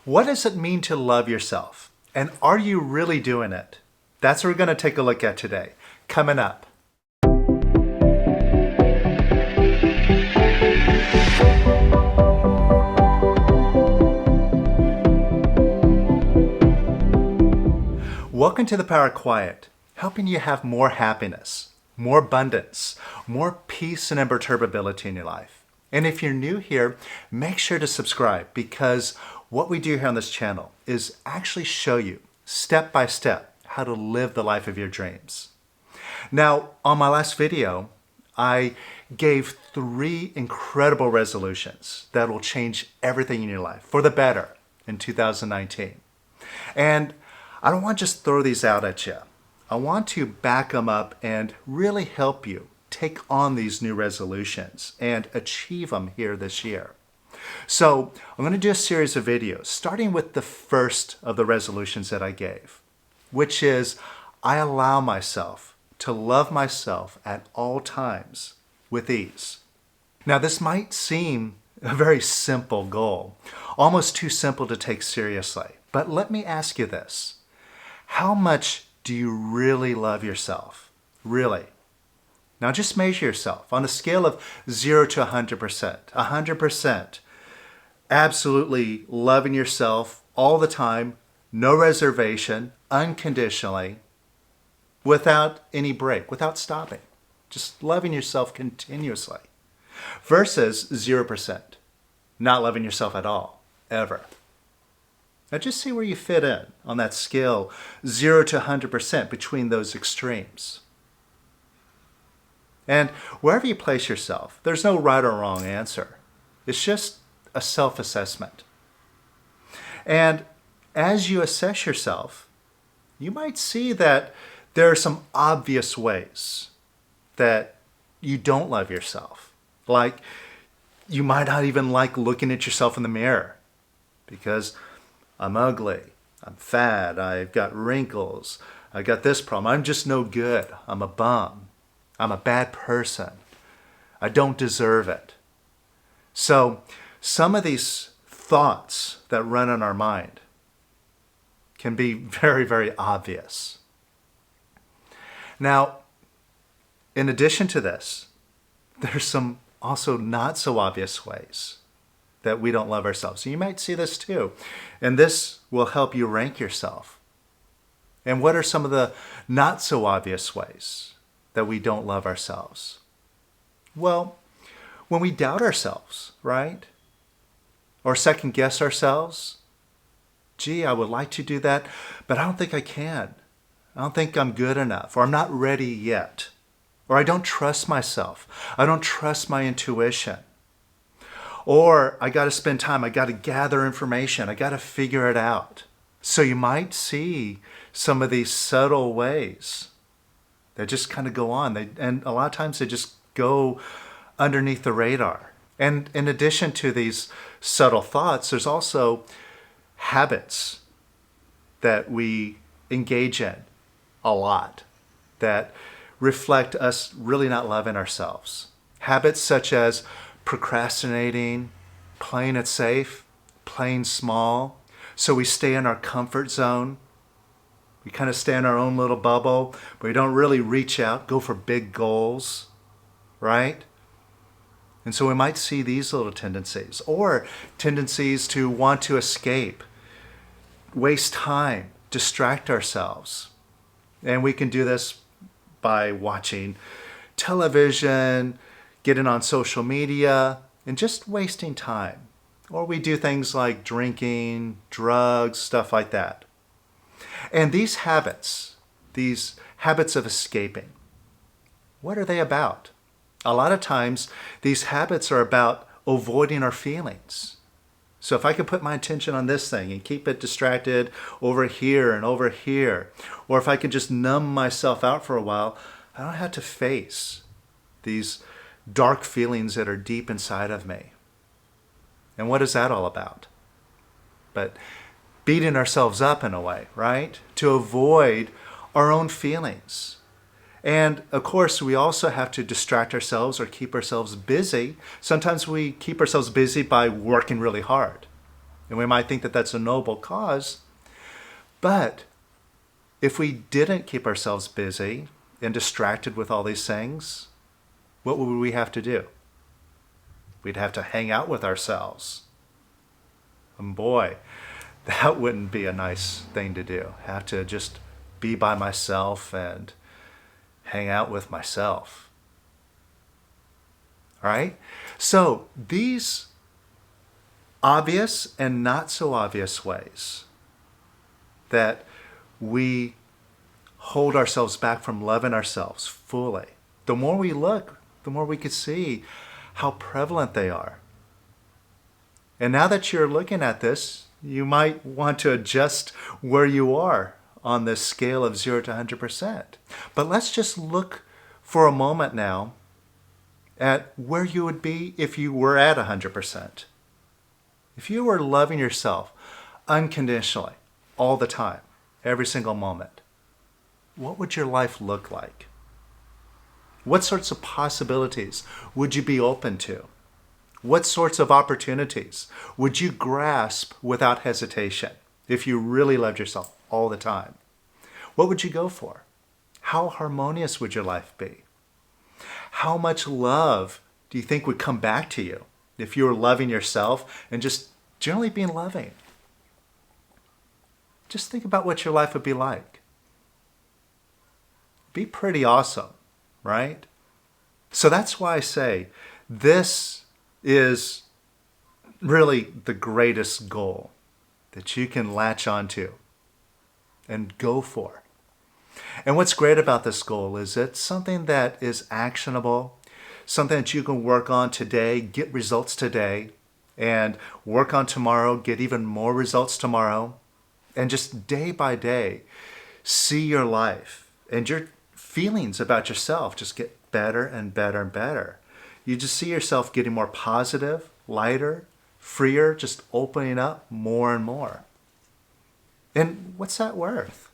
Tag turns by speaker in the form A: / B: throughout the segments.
A: What does it mean to love yourself? And are you really doing it? That's what we're going to take a look at today. Coming up. Welcome to the Power of Quiet, helping you have more happiness, more abundance, more peace and imperturbability in your life. And if you're new here, make sure to subscribe, because what we do here on this channel is actually show you step by step how to live the life of your dreams. Now, on my last video, I gave 3 incredible resolutions that will change everything in your life for the better in 2019. And I don't want to just throw these out at you. I want to back them up and really help you take on these new resolutions and achieve them here this year. So I'm going to do a series of videos, starting with the first of the resolutions that I gave, which is I allow myself to love myself at all times with ease. Now, this might seem a very simple goal, almost too simple to take seriously. But let me ask you this. How much do you really love yourself? Really? Now just measure yourself on a scale of 0 to 100%. 100%. Absolutely loving yourself all the time, no reservation, unconditionally, without any break, without stopping. Just loving yourself continuously. Versus 0%. Not loving yourself at all, ever. Now just see where you fit in on that scale, 0 to 100% between those extremes. And wherever you place yourself, there's no right or wrong answer. It's just a self-assessment. And as you assess yourself, you might see that there are some obvious ways that you don't love yourself. Like, you might not even like looking at yourself in the mirror because I'm ugly, I'm fat, I've got wrinkles, I got this problem, I'm just no good, I'm a bum, I'm a bad person, I don't deserve it. So some of these thoughts that run in our mind can be very, very obvious. Now, in addition to this, there's some also not so obvious ways that we don't love ourselves. So you might see this too. And this will help you rank yourself. And what are some of the not so obvious ways that we don't love ourselves? Well, when we doubt ourselves, right? Or second guess ourselves. Gee, I would like to do that, but I don't think I can. I don't think I'm good enough, or I'm not ready yet. Or I don't trust myself. I don't trust my intuition. Or I got to spend time, I got to gather information, I got to figure it out. So you might see some of these subtle ways that just kind of go on. And a lot of times they just go underneath the radar. And in addition to these subtle thoughts, there's also habits that we engage in a lot that reflect us really not loving ourselves. Habits such as procrastinating, playing it safe, playing small. So we stay in our comfort zone. We kind of stay in our own little bubble, but we don't really reach out, go for big goals, right? And so we might see these little tendencies, or tendencies to want to escape, waste time, distract ourselves. And we can do this by watching television, getting on social media, and just wasting time. Or we do things like drinking, drugs, stuff like that. And these habits of escaping, what are they about? A lot of times, these habits are about avoiding our feelings. So if I could put my attention on this thing and keep it distracted over here and over here, or if I could just numb myself out for a while, I don't have to face these dark feelings that are deep inside of me. And what is that all about? But beating ourselves up in a way, right? To avoid our own feelings. And of course, we also have to distract ourselves or keep ourselves busy. Sometimes we keep ourselves busy by working really hard. And we might think that that's a noble cause, but if we didn't keep ourselves busy and distracted with all these things, what would we have to do? We'd have to hang out with ourselves. And boy, that wouldn't be a nice thing to do. Have to just be by myself and hang out with myself. All right? So these obvious and not so obvious ways that we hold ourselves back from loving ourselves fully, the more we look, the more we can see how prevalent they are. And now that you're looking at this, you might want to adjust where you are on this scale of 0 to 100%. But let's just look for a moment now at where you would be if you were at 100%. If you were loving yourself unconditionally all the time, every single moment, what would your life look like? What sorts of possibilities would you be open to? What sorts of opportunities would you grasp without hesitation if you really loved yourself all the time? What would you go for? How harmonious would your life be? How much love do you think would come back to you if you were loving yourself and just generally being loving? Just think about what your life would be like. Be pretty awesome, right? So that's why I say this is really the greatest goal that you can latch onto and go for. And what's great about this goal is it's something that is actionable, something that you can work on today, get results today, and work on tomorrow, get even more results tomorrow, and just day by day, see your life and your feelings about yourself just get better and better and better. You just see yourself getting more positive, lighter, freer, just opening up more and more. And what's that worth?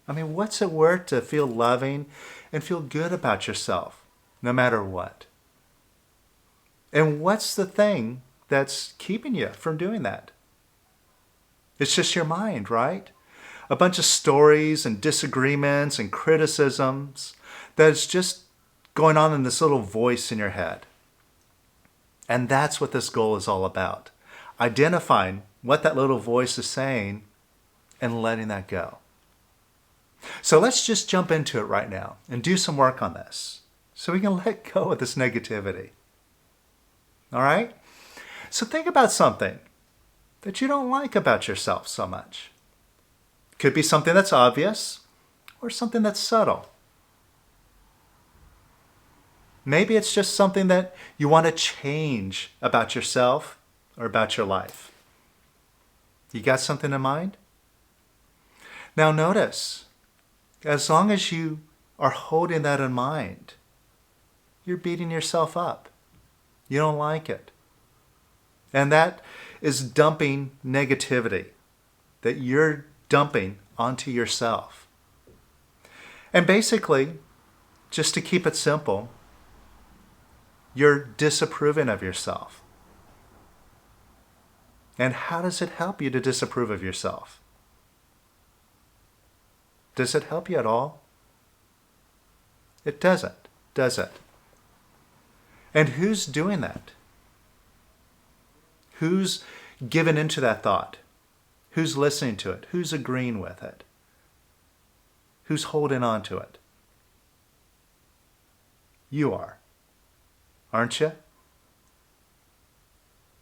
A: I mean, what's it worth to feel loving and feel good about yourself, no matter what? And what's the thing that's keeping you from doing that? It's just your mind, right? A bunch of stories and disagreements and criticisms that's just going on in this little voice in your head. And that's what this goal is all about. Identifying what that little voice is saying and letting that go. So let's just jump into it right now and do some work on this so we can let go of this negativity. All right? So think about something that you don't like about yourself so much. Could be something that's obvious or something that's subtle. Maybe it's just something that you want to change about yourself or about your life. You got something in mind? Now notice, as long as you are holding that in mind, you're beating yourself up. You don't like it. And that is dumping negativity that you're dumping onto yourself. And basically, just to keep it simple, you're disapproving of yourself. And how does it help you to disapprove of yourself? Does it help you at all? It doesn't, does it? And who's doing that? Who's given into that thought? Who's listening to it? Who's agreeing with it? Who's holding on to it? You are, aren't you?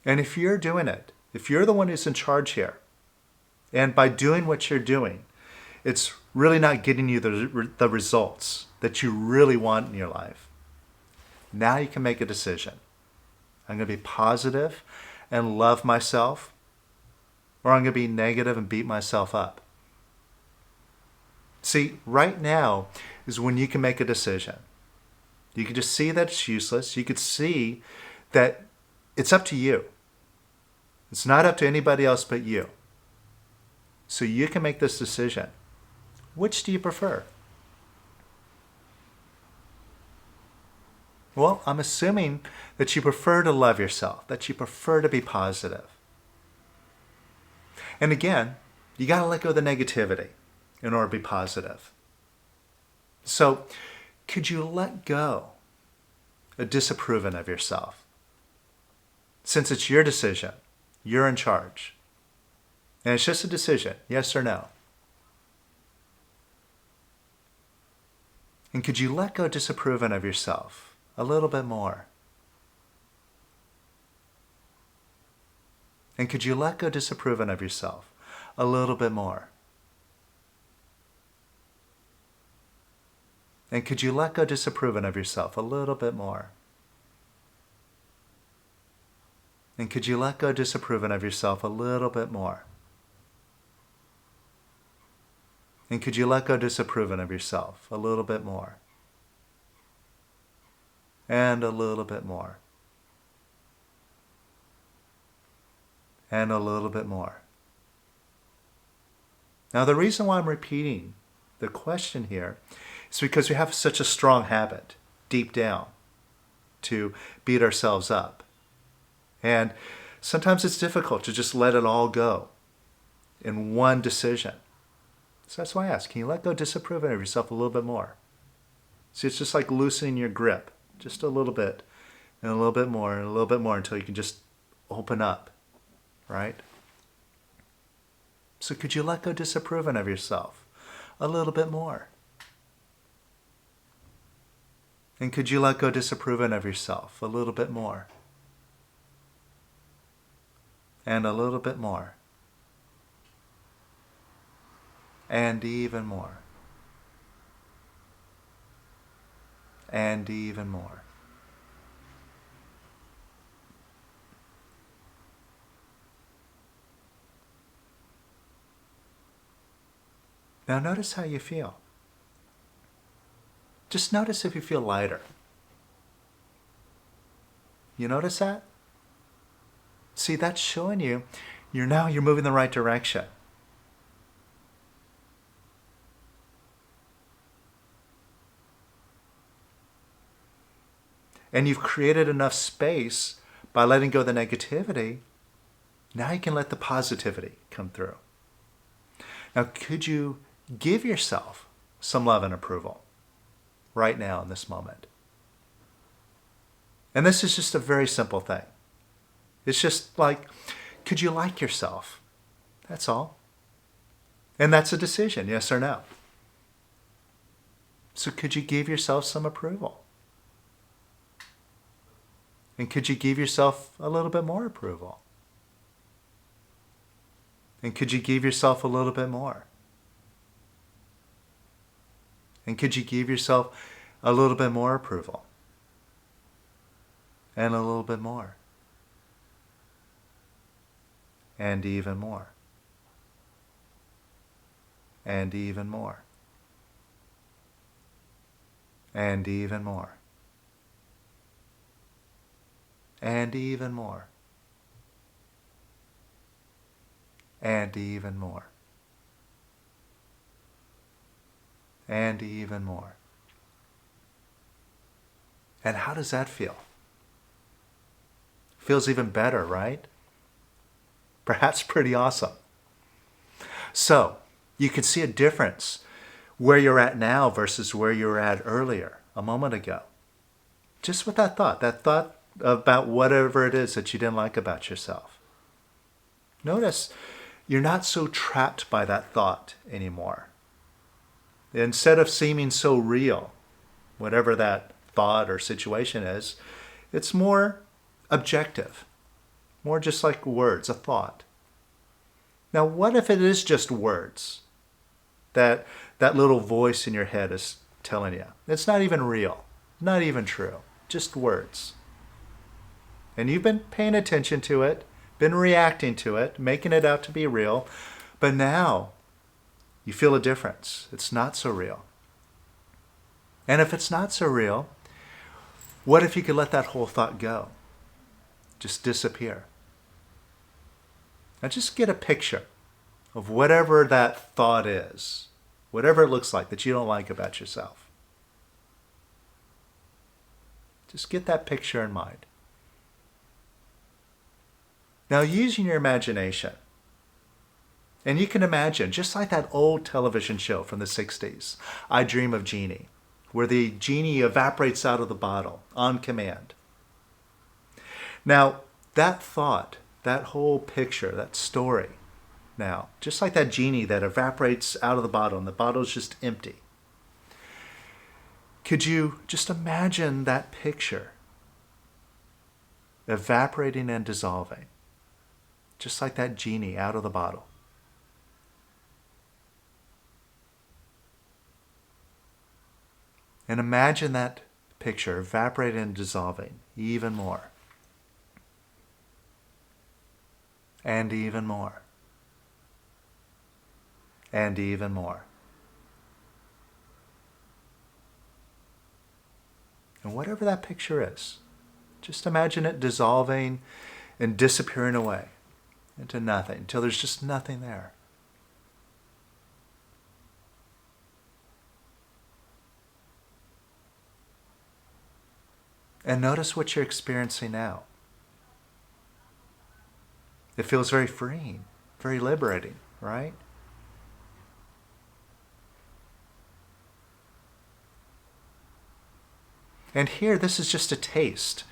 A: And if you're doing it, if you're the one who's in charge here, and by doing what you're doing, it's really not getting you the results that you really want in your life, now you can make a decision. I'm going to be positive and love myself, or I'm going to be negative and beat myself up. See, right now is when you can make a decision. You can just see that it's useless. You could see that it's up to you. It's not up to anybody else but you. So you can make this decision. Which do you prefer? Well, I'm assuming that you prefer to love yourself, that you prefer to be positive. And again, you got to let go of the negativity in order to be positive. So, could you let go of disapproving of yourself? Since it's your decision, you're in charge. And it's just a decision, yes or no. And could you let go of disapproving of yourself a little bit more? And could you let go of disapproving of yourself a little bit more? And could you let go of disapproving of yourself a little bit more? And could you let go of disapproving of yourself a little bit more? And could you let go of disapproving of yourself a little bit more? And a little bit more. And a little bit more. Now, the reason why I'm repeating the question here is because we have such a strong habit deep down to beat ourselves up. And sometimes it's difficult to just let it all go in one decision. So that's why I ask, can you let go of disapproving of yourself a little bit more? See, it's just like loosening your grip just a little bit, and a little bit more, and a little bit more until you can just open up, right? So could you let go of disapproving of yourself a little bit more? And could you let go of disapproving of yourself a little bit more? And a little bit more. And even more. And even more. Now notice how you feel. Just notice if you feel lighter. You notice that? See, that's showing you you're moving in the right direction. And you've created enough space by letting go of the negativity. Now you can let the positivity come through. Now, could you give yourself some love and approval right now in this moment? And this is just a very simple thing. It's just like, could you like yourself? That's all. And that's a decision, yes or no. So could you give yourself some approval? And could you give yourself a little bit more approval? And could you give yourself a little bit more? And could you give yourself a little bit more approval? And a little bit more. And even more. And even more. And even more. And even more. And even more. And even more. And how does that feel? Feels even better, right? Perhaps pretty awesome. So, you can see a difference where you're at now versus where you were at earlier, a moment ago. Just with that thought about whatever it is that you didn't like about yourself. Notice you're not so trapped by that thought anymore. Instead of seeming so real, whatever that thought or situation is, it's more objective, more just like words, a thought. Now, what if it is just words that little voice in your head is telling you? It's not even real, not even true, just words. And you've been paying attention to it, been reacting to it, making it out to be real, but now you feel a difference. It's not so real. And if it's not so real, what if you could let that whole thought go? Just disappear. Now just get a picture of whatever that thought is, whatever it looks like that you don't like about yourself. Just get that picture in mind. Now, using your imagination, And you can imagine, just like that old television show from the 60s, I Dream of Jeannie, where the genie evaporates out of the bottle on command. Now, that thought, that whole picture, that story, now, just like that genie that evaporates out of the bottle and the bottle is just empty. Could you just imagine that picture evaporating and dissolving, just like that genie out of the bottle? And imagine that picture evaporating and dissolving even more. And even more. And even more. And whatever that picture is, just imagine it dissolving and disappearing away into nothing until there's just nothing there. And notice what you're experiencing now. It feels very freeing, very liberating, right? And here, this is just a taste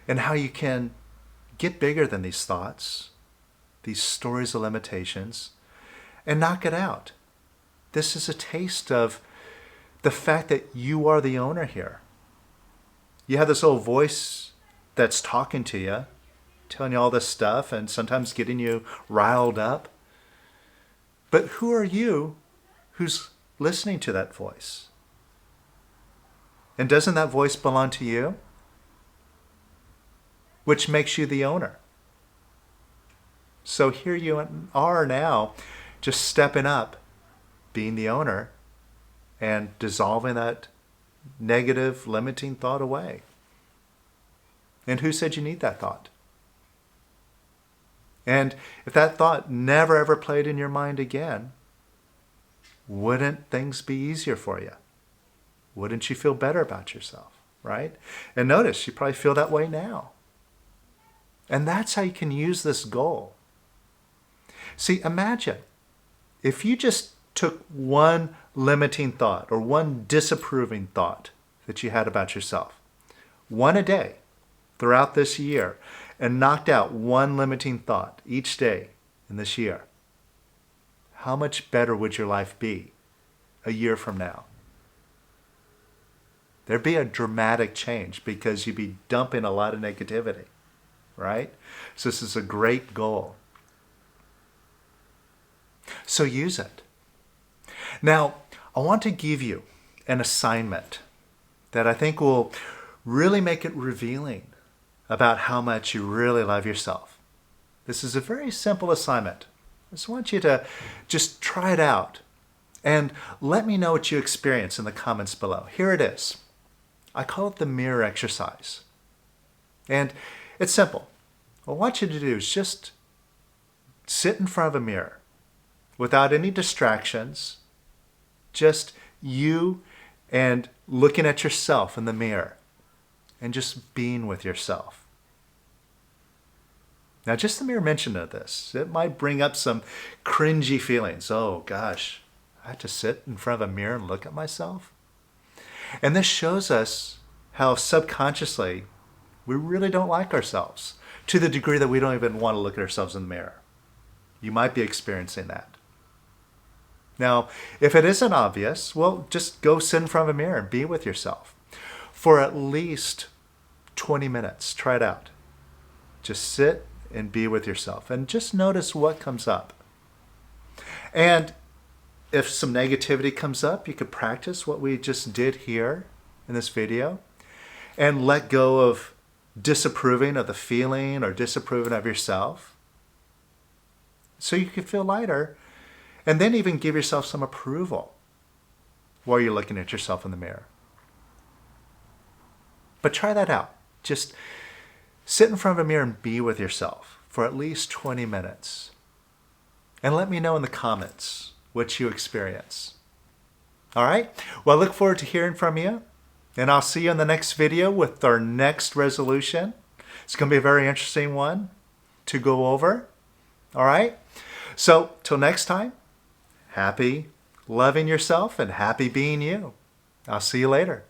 A: in how you can get bigger than these thoughts, these stories of limitations, and knock it out. This is a taste of the fact that you are the owner here. You have this old voice that's talking to you, telling you all this stuff and sometimes getting you riled up. But who are you who's listening to that voice? And doesn't that voice belong to you? Which makes you the owner. So here you are now, just stepping up, being the owner, and dissolving that negative, limiting thought away. And who said you need that thought? And if that thought never ever played in your mind again, wouldn't things be easier for you? Wouldn't you feel better about yourself, right? And notice, you probably feel that way now. And that's how you can use this goal. See, imagine if you just took one limiting thought or one disapproving thought that you had about yourself, one a day throughout this year, and knocked out one limiting thought each day in this year, how much better would your life be a year from now? There'd be a dramatic change because you'd be dumping a lot of negativity, right? So this is a great goal. So use it. Now, I want to give you an assignment that I think will really make it revealing about how much you really love yourself. This is a very simple assignment. I just want you to just try it out and let me know what you experience in the comments below. Here it is. I call it the mirror exercise. And it's simple. What I want you to do is just sit in front of a mirror without any distractions, just you and looking at yourself in the mirror and just being with yourself. Now, just the mere mention of this, it might bring up some cringy feelings. Oh gosh, I have to sit in front of a mirror and look at myself? And this shows us how subconsciously we really don't like ourselves to the degree that we don't even want to look at ourselves in the mirror. You might be experiencing that. Now, if it isn't obvious, well, just go sit in front of a mirror and be with yourself for at least 20 minutes. Try it out. Just sit and be with yourself and just notice what comes up. And if some negativity comes up, you could practice what we just did here in this video and let go of disapproving of the feeling or disapproving of yourself so you can feel lighter, and then even give yourself some approval while you're looking at yourself in the mirror. But try that out. Just sit in front of a mirror and be with yourself for at least 20 minutes. And let me know in the comments what you experience. All right? Well, I look forward to hearing from you. And I'll see you in the next video with our next resolution. It's going to be a very interesting one to go over. All right? So, till next time, happy loving yourself and happy being you. I'll see you later.